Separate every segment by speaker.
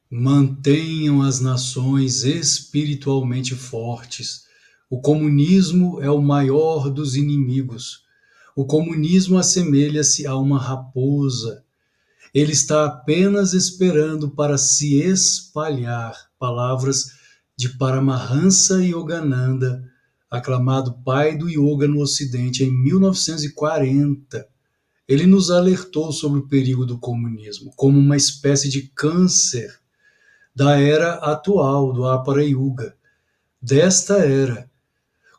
Speaker 1: Mantenham as nações espiritualmente fortes. O comunismo é o maior dos inimigos. O comunismo assemelha-se a uma raposa. Ele está apenas esperando para se espalhar. Palavras de Paramahansa Yogananda, aclamado pai do yoga no Ocidente em 1940. Ele nos alertou sobre o perigo do comunismo como uma espécie de câncer da era atual, do Apara Yuga, desta era,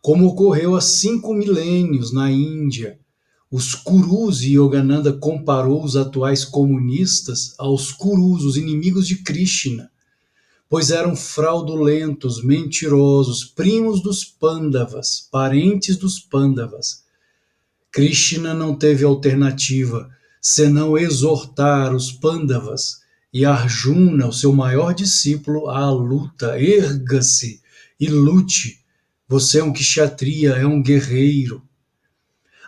Speaker 1: como ocorreu há 5 milênios na Índia. Os Kurus, e Yogananda comparou os atuais comunistas aos Kurus, os inimigos de Krishna, pois eram fraudulentos, mentirosos, primos dos Pandavas, parentes dos Pandavas. Krishna não teve alternativa senão exortar os Pandavas e Arjuna, o seu maior discípulo, à luta. Erga-se e lute. Você é um kshatriya, é um guerreiro.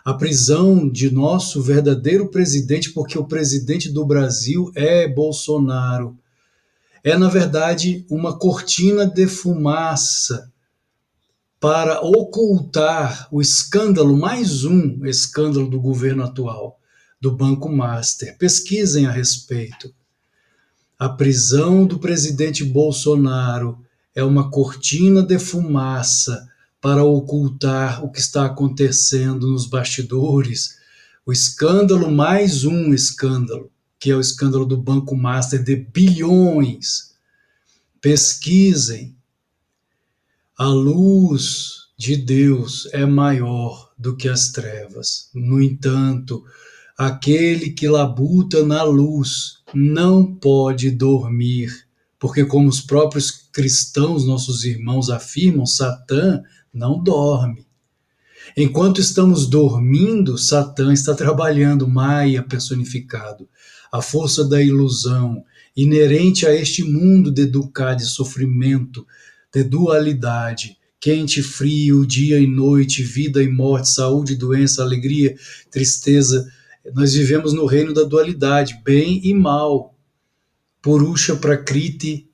Speaker 1: A prisão de nosso verdadeiro presidente, porque o presidente do Brasil é Bolsonaro, é, na verdade, uma cortina de fumaça para ocultar o escândalo, mais um escândalo do governo atual, do Banco Master. Pesquisem a respeito. A prisão do presidente Bolsonaro é uma cortina de fumaça para ocultar o que está acontecendo nos bastidores. O escândalo, mais um escândalo, que é o escândalo do Banco Master de bilhões. Pesquisem. A luz de Deus é maior do que as trevas. No entanto, aquele que labuta na luz não pode dormir, porque, como os próprios cristãos, nossos irmãos, afirmam, Satã não dorme. Enquanto estamos dormindo, Satã está trabalhando, Maia personificado, a força da ilusão, inerente a este mundo de dukkha, de sofrimento, de dualidade, quente e frio, dia e noite, vida e morte, saúde e doença, alegria, tristeza. Nós vivemos no reino da dualidade, bem e mal, Purusha Prakriti,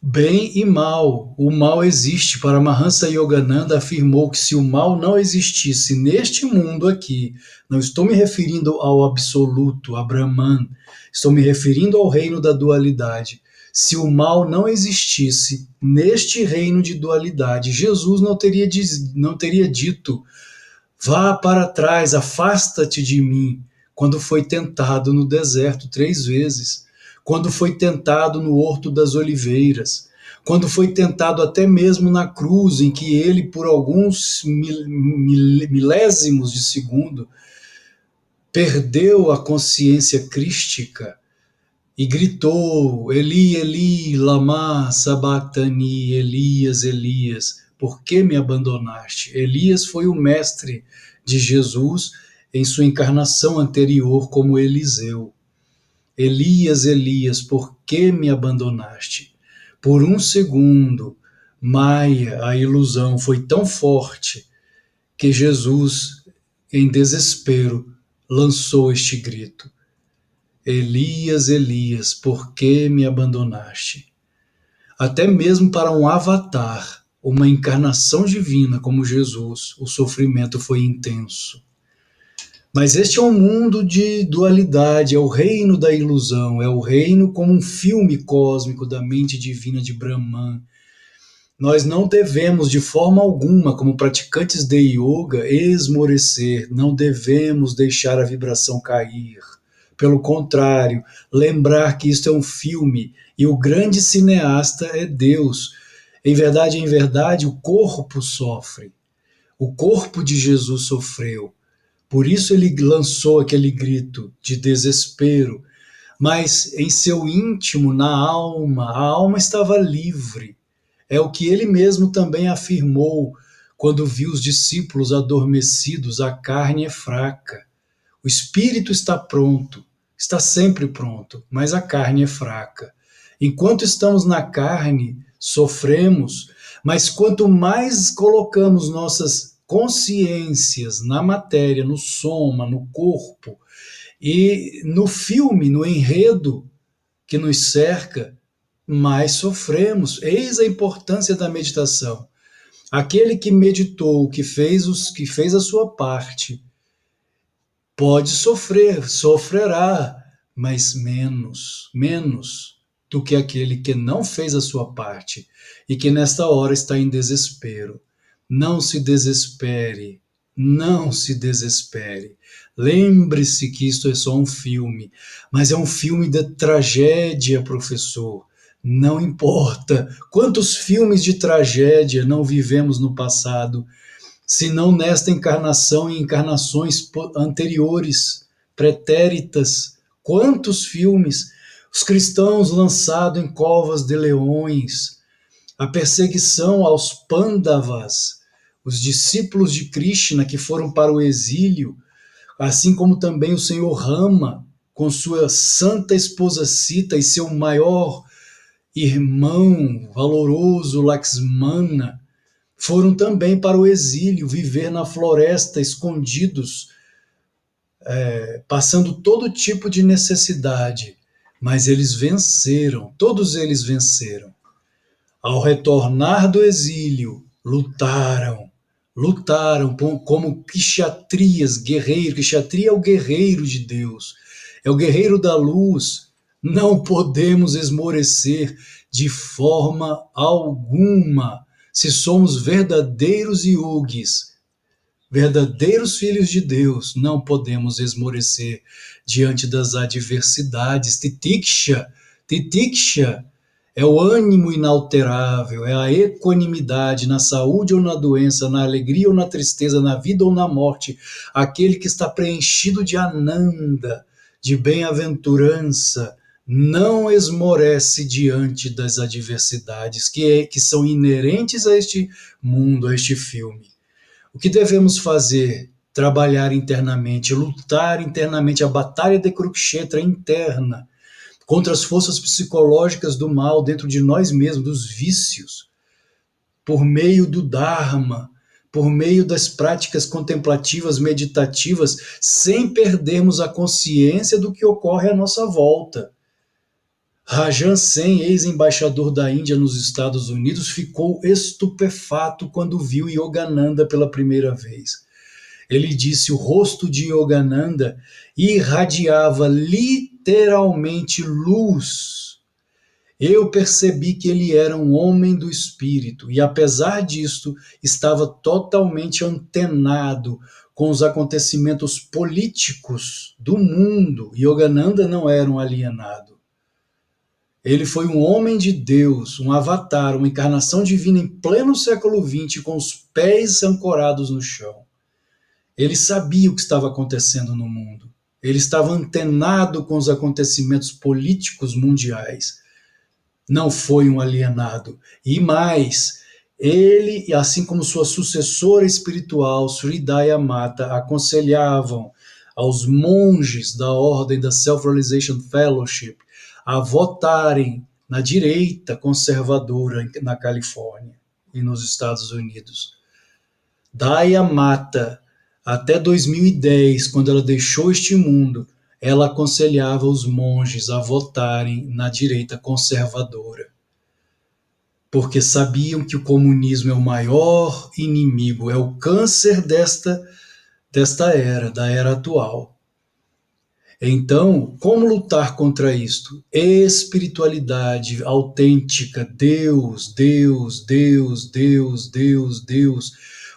Speaker 1: bem e mal. O mal existe. Paramahansa Yogananda afirmou que se o mal não existisse neste mundo aqui, não estou me referindo ao absoluto, a Brahman, estou me referindo ao reino da dualidade. Se o mal não existisse neste reino de dualidade, Jesus não teria dito: vá para trás, afasta-te de mim, quando foi tentado no deserto 3 vezes, quando foi tentado no Horto das Oliveiras, quando foi tentado até mesmo na cruz, em que ele, por alguns milésimos de segundo, perdeu a consciência crística e gritou: Eli, Eli, lama sabachthani, Elias, Elias, por que me abandonaste? Elias foi o mestre de Jesus em sua encarnação anterior como Eliseu. Elias, Elias, por que me abandonaste? Por um segundo, Maia, a ilusão, foi tão forte que Jesus, em desespero, lançou este grito: Elias, Elias, por que me abandonaste? Até mesmo para um avatar, uma encarnação divina como Jesus, o sofrimento foi intenso. Mas este é um mundo de dualidade, é o reino da ilusão, é o reino como um filme cósmico da mente divina de Brahman. Nós não devemos, de forma alguma, como praticantes de yoga, esmorecer, não devemos deixar a vibração cair. Pelo contrário, lembrar que isto é um filme e o grande cineasta é Deus. Em verdade, o corpo sofre. O corpo de Jesus sofreu. Por isso ele lançou aquele grito de desespero. Mas em seu íntimo, na alma, a alma estava livre. É o que ele mesmo também afirmou quando viu os discípulos adormecidos: a carne é fraca. O espírito está pronto, está sempre pronto, mas a carne é fraca. Enquanto estamos na carne, sofremos, mas quanto mais colocamos nossas consciências na matéria, no soma, no corpo e no filme, no enredo que nos cerca, mais sofremos. Eis a importância da meditação. Aquele que meditou, que fez a sua parte, pode sofrer, sofrerá, mas menos do que aquele que não fez a sua parte e que nesta hora está em desespero. Não se desespere, não se desespere. Lembre-se que isto é só um filme, mas é um filme de tragédia, professor. Não importa quantos filmes de tragédia não vivemos no passado, se não nesta encarnação e encarnações anteriores, pretéritas. Quantos filmes os cristãos lançados em covas de leões, a perseguição aos Pandavas, os discípulos de Krishna que foram para o exílio, assim como também o senhor Rama, com sua santa esposa Sita e seu maior irmão valoroso Lakshmana, foram também para o exílio, viver na floresta, escondidos, passando todo tipo de necessidade. Mas eles venceram, todos eles venceram. Ao retornar do exílio, lutaram como kshatriyas, guerreiros. Kshatriya é o guerreiro de Deus, é o guerreiro da luz. Não podemos esmorecer de forma alguma. Se somos verdadeiros yogis, verdadeiros filhos de Deus, não podemos esmorecer diante das adversidades. Titiksha é o ânimo inalterável, é a equanimidade na saúde ou na doença, na alegria ou na tristeza, na vida ou na morte. Aquele que está preenchido de ananda, de bem-aventurança, não esmorece diante das adversidades que são inerentes a este mundo, a este filme. O que devemos fazer? Trabalhar internamente, lutar internamente, a batalha de Kurukshetra interna, contra as forças psicológicas do mal dentro de nós mesmos, dos vícios, por meio do Dharma, por meio das práticas contemplativas, meditativas, sem perdermos a consciência do que ocorre à nossa volta. Rajan Sen, ex-embaixador da Índia nos Estados Unidos, ficou estupefato quando viu Yogananda pela primeira vez. Ele disse: o rosto de Yogananda irradiava literalmente luz. Eu percebi que ele era um homem do espírito e, apesar disto, estava totalmente antenado com os acontecimentos políticos do mundo. Yogananda não era um alienado. Ele foi um homem de Deus, um avatar, uma encarnação divina em pleno século XX, com os pés ancorados no chão. Ele sabia o que estava acontecendo no mundo. Ele estava antenado com os acontecimentos políticos mundiais. Não foi um alienado. E mais, ele, assim como sua sucessora espiritual, Sridhar Mata, aconselhavam aos monges da ordem da Self-Realization Fellowship a votarem na direita conservadora na Califórnia e nos Estados Unidos. Daya Mata, até 2010, quando ela deixou este mundo, ela aconselhava os monges a votarem na direita conservadora, porque sabiam que o comunismo é o maior inimigo, é o câncer desta era, da era atual. Então, como lutar contra isto? Espiritualidade autêntica, Deus, Deus, Deus, Deus, Deus, Deus.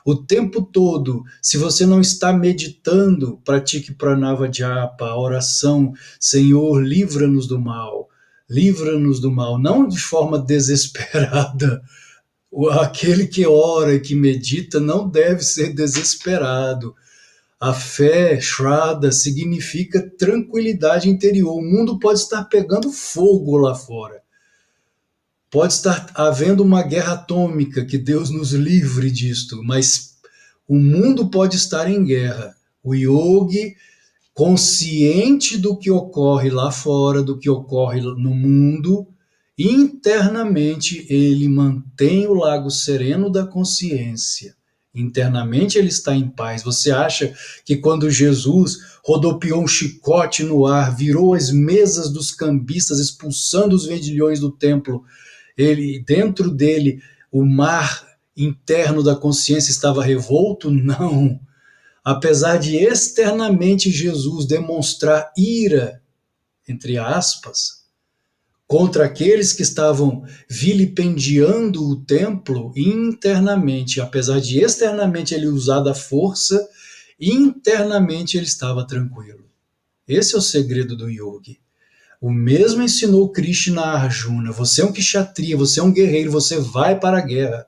Speaker 1: O tempo todo, se você não está meditando, pratique Pranava Japa, a oração, Senhor, livra-nos do mal. Livra-nos do mal, não de forma desesperada. Aquele que ora e que medita não deve ser desesperado. A fé, Shraddha, significa tranquilidade interior. O mundo pode estar pegando fogo lá fora. Pode estar havendo uma guerra atômica, que Deus nos livre disto, mas o mundo pode estar em guerra. O yogi, consciente do que ocorre lá fora, do que ocorre no mundo, internamente ele mantém o lago sereno da consciência Internamente ele está em paz. Você acha que quando Jesus rodopiou um chicote no ar, virou as mesas dos cambistas, expulsando os vendilhões do templo, ele, dentro dele, o mar interno da consciência estava revolto? Não. Apesar de externamente Jesus demonstrar ira, entre aspas, contra aqueles que estavam vilipendiando o templo, internamente, apesar de externamente ele usar da força, internamente ele estava tranquilo. Esse é o segredo do yogi. O mesmo ensinou Krishna a Arjuna: você é um kshatriya, você é um guerreiro, você vai para a guerra.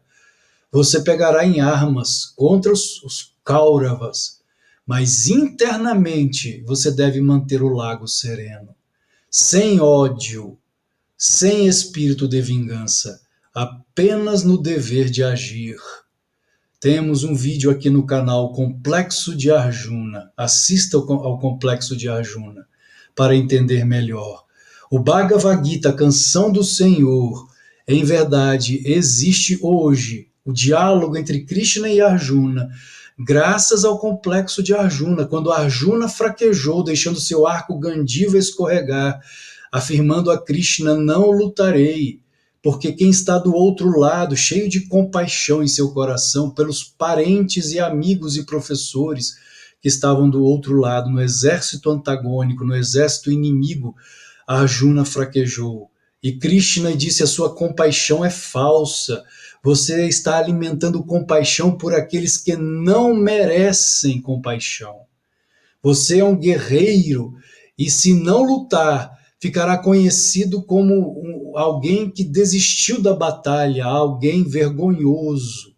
Speaker 1: Você pegará em armas contra os Kauravas, mas internamente você deve manter o lago sereno, sem ódio, sem espírito de vingança, apenas no dever de agir. Temos um vídeo aqui no canal Complexo de Arjuna. Assista ao Complexo de Arjuna para entender melhor. O Bhagavad Gita, a Canção do Senhor, em verdade, existe hoje. O diálogo entre Krishna e Arjuna, graças ao Complexo de Arjuna, quando Arjuna fraquejou, deixando seu arco Gandiva escorregar, afirmando a Krishna: não lutarei, porque quem está do outro lado, cheio de compaixão em seu coração, pelos parentes e amigos e professores que estavam do outro lado, no exército antagônico, no exército inimigo, Arjuna fraquejou. E Krishna disse: a sua compaixão é falsa. Você está alimentando compaixão por aqueles que não merecem compaixão. Você é um guerreiro, e se não lutar, ficará conhecido como alguém que desistiu da batalha, alguém vergonhoso.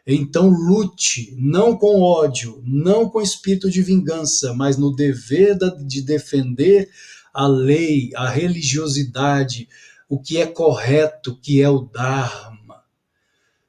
Speaker 1: Então lute, não com ódio, não com espírito de vingança, mas no dever de defender a lei, a religiosidade, o que é correto, que é o Dharma.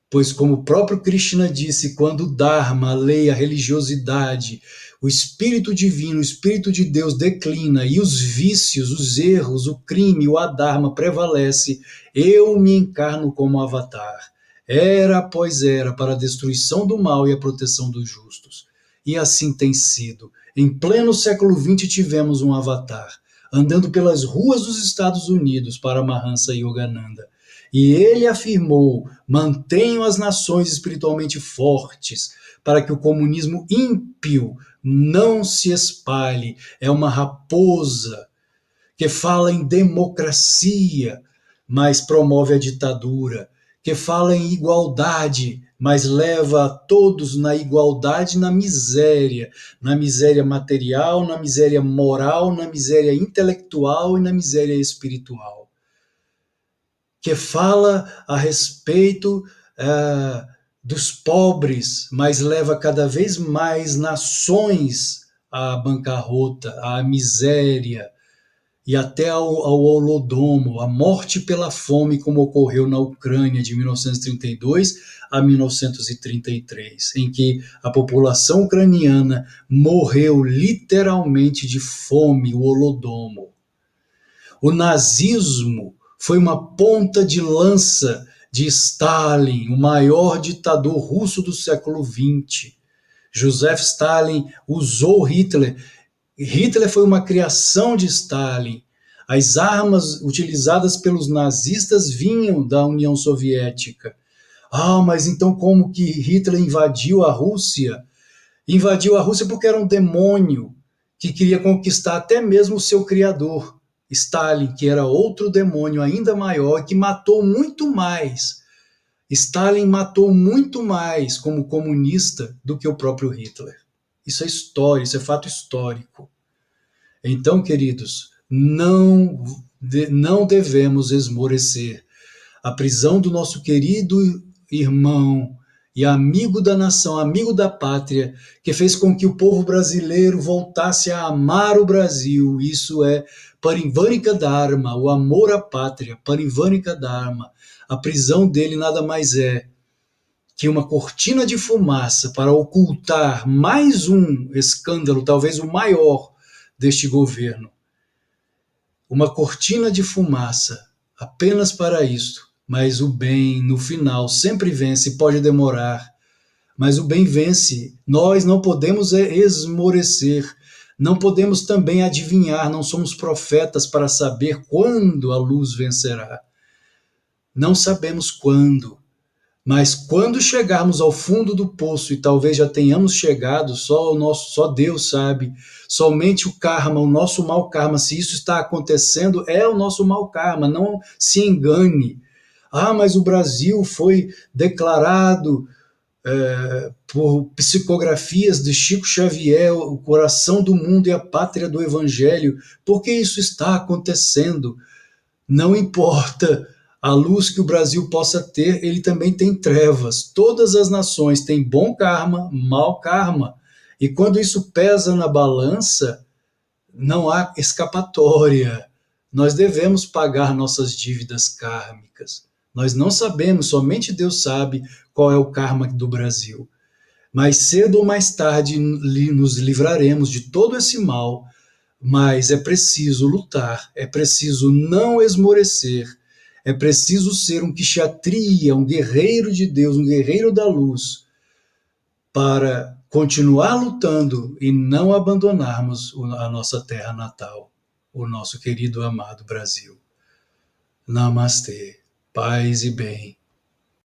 Speaker 1: Pois, como o próprio Krishna disse, quando o Dharma, a lei, a religiosidade, o Espírito Divino, o Espírito de Deus declina e os vícios, os erros, o crime, o adharma prevalece, eu me encarno como avatar. Era após era, para a destruição do mal e a proteção dos justos. E assim tem sido. Em pleno século XX tivemos um avatar, andando pelas ruas dos Estados Unidos para Mahansa Yogananda. E ele afirmou: mantenham as nações espiritualmente fortes, para que o comunismo ímpio não se espalhe. É uma raposa que fala em democracia, mas promove a ditadura, que fala em igualdade, mas leva a todos na igualdade, na miséria material, na miséria moral, na miséria intelectual e na miséria espiritual. Que fala a respeito dos pobres, mas leva cada vez mais nações à bancarrota, à miséria e até ao holodomo, à morte pela fome, como ocorreu na Ucrânia de 1932 a 1933, em que a população ucraniana morreu literalmente de fome, o holodomo. O nazismo foi uma ponta de lança de Stalin, o maior ditador russo do século XX. Joseph Stalin usou Hitler. Hitler foi uma criação de Stalin. As armas utilizadas pelos nazistas vinham da União Soviética. Mas então como que Hitler invadiu a Rússia? Invadiu a Rússia porque era um demônio que queria conquistar até mesmo o seu criador, Stalin, que era outro demônio ainda maior, que matou muito mais. Stalin matou muito mais como comunista do que o próprio Hitler. Isso é história, isso é fato histórico. Então, queridos, não devemos esmorecer. A prisão do nosso querido irmão e amigo da nação, amigo da pátria, que fez com que o povo brasileiro voltasse a amar o Brasil. Isso é Parivānika Dharma, o amor à pátria, Parivānika Dharma. A prisão dele nada mais é que uma cortina de fumaça para ocultar mais um escândalo, talvez o maior deste governo. Uma cortina de fumaça, apenas para isto. Mas o bem, no final, sempre vence, pode demorar. mas o bem vence. Nós não podemos esmorecer, não podemos também adivinhar, não somos profetas para saber quando a luz vencerá. Não sabemos quando, mas quando chegarmos ao fundo do poço, e talvez já tenhamos chegado, só Deus sabe, somente o karma, o nosso mau karma, se isso está acontecendo, é o nosso mau karma, não se engane. Ah, mas o Brasil foi declarado por psicografias de Chico Xavier, o coração do mundo e a pátria do Evangelho. Por que isso está acontecendo? Não importa a luz que o Brasil possa ter, ele também tem trevas. Todas as nações têm bom karma, mau karma. E quando isso pesa na balança, não há escapatória. Nós devemos pagar nossas dívidas kármicas. Nós não sabemos, somente Deus sabe qual é o karma do Brasil. Mas cedo ou mais tarde nos livraremos de todo esse mal, mas é preciso lutar, é preciso não esmorecer, é preciso ser um kshatriya, um guerreiro de Deus, um guerreiro da luz, para continuar lutando e não abandonarmos a nossa terra natal, o nosso querido amado Brasil. Namastê, paz e bem.